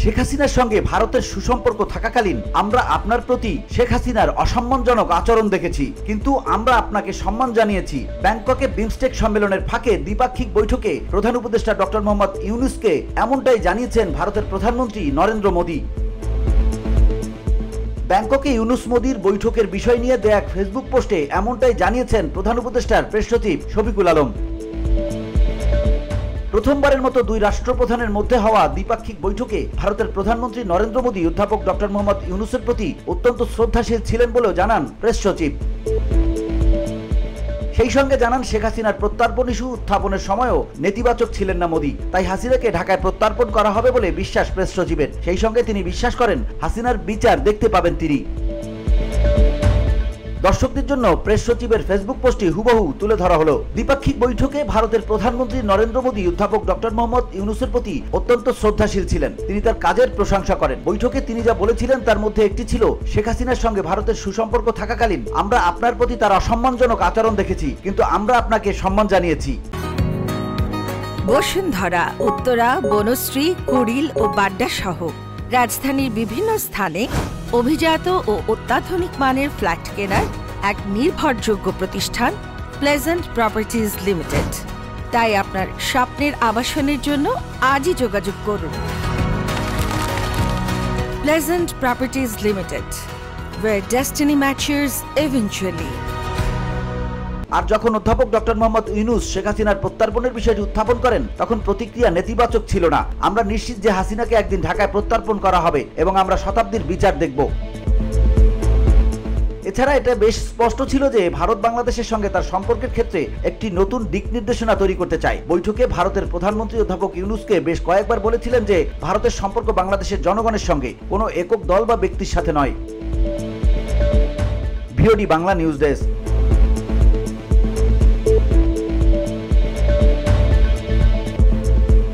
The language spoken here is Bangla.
শেখ হাসিনার সঙ্গে ভারতের সুসম্পর্ক থাকাকালীন আমরা আপনার প্রতি শেখ হাসিনার অসম্মানজনক আচরণ দেখেছি, কিন্তু আমরা আপনাকে সম্মান জানিয়েছি। ব্যাংককে বিমস্টেক সম্মেলনের ফাঁকে দ্বিপাক্ষিক বৈঠকে প্রধান উপদেষ্টা ডক্টর মোহাম্মদ ইউনূসকে এমনটাই জানিয়েছেন ভারতের প্রধানমন্ত্রী নরেন্দ্র মোদী। ব্যাংককে ইউনূস মোদীর বৈঠকের বিষয় নিয়ে দেয়া এক ফেসবুক পোস্টে এমনটাই জানিয়েছেন প্রধান উপদেষ্টার প্রেস সচিব শফিকুল আলম। প্রথমবারের মতো দুই রাষ্ট্রপ্রধানের মধ্যে হওয়া দ্বিপাক্ষিক বৈঠকে ভারতের প্রধানমন্ত্রী নরেন্দ্র মোদী অধ্যাপক ডক্টর মোহাম্মদ ইউনূসের প্রতি অত্যন্ত শ্রদ্ধাশীল ছিলেন বলেও জানান প্রেস সচিব। সেই সঙ্গে জানান শেখ হাসিনার প্রত্যর্পণ ইস্যু উত্থাপনের সময়ও নেতিবাচক ছিলেন না মোদী, তাই হাসিনাকে ঢাকায় প্রত্যর্পণ করা হবে বলে বিশ্বাস প্রেস সচিবের। সেই সঙ্গে তিনি বিশ্বাস করেন হাসিনার বিচার দেখতে পাবেন তিনি। দর্শকদের জন্য প্রেস সচিবের ফেসবুক পোস্টটি হুবহু তুলে ধরা হলো। দ্বিপাক্ষিক বৈঠকে ভারতের প্রধানমন্ত্রী নরেন্দ্র মোদী অধ্যাপক ডক্টর মোহাম্মদ ইউনূসের প্রতি অত্যন্ত শ্রদ্ধাশীল ছিলেন। তিনি তার কাজের প্রশংসা করেন। বৈঠকে তিনি যা বলেছিলেন তার মধ্যে একটি ছিল, শেখ হাসিনার সঙ্গে ভারতের সুসম্পর্ক থাকাকালীন আমরা আপনার প্রতি তার অসম্মানজনক আচরণ দেখেছি, কিন্তু আমরা আপনাকে সম্মান জানিয়েছি। বসুন্ধরা, উত্তরা, বনশ্রী, কুড়িল ও বাড্ডা সহ রাজধানীর বিভিন্ন স্থানে অভিজাত ও অত্যাধুনিক মানের ফ্ল্যাট কেনার এক নির্ভরযোগ্য প্রতিষ্ঠান প্লেজেন্ট প্রপার্টিজ লিমিটেড। তাই আপনার স্বপ্নের আবাসনের জন্য আজই যোগাযোগ করুন। Pleasant properties limited, where destiny matches eventually। আর যখন অধ্যাপক ডক্টর মোহাম্মদ ইউনূস শেখ হাসিনার প্রত্যর্পণের বিষয়টি উত্থাপন করেন তখন প্রতিক্রিয়া নেতিবাচক ছিল না। আমরা নিশ্চিত যে হাসিনাকে একদিন ঢাকায় প্রত্যর্পণ করা হবে এবং আমরা শতাব্দীর বিচার দেখব। এছাড়া এটা বেশ স্পষ্ট ছিল যে ভারত বাংলাদেশের সঙ্গে তার সম্পর্কের ক্ষেত্রে একটি নতুন দিক নির্দেশনা তৈরি করতে চায়। বৈঠকে ভারতের প্রধানমন্ত্রী অধ্যাপক ইউনূসকে বেশ কয়েকবার বলেছিলেন যে ভারতের সম্পর্ক বাংলাদেশের জনগণের সঙ্গে, কোনো একক দল বা ব্যক্তির সাথে নয়। VOD Bangla news desk.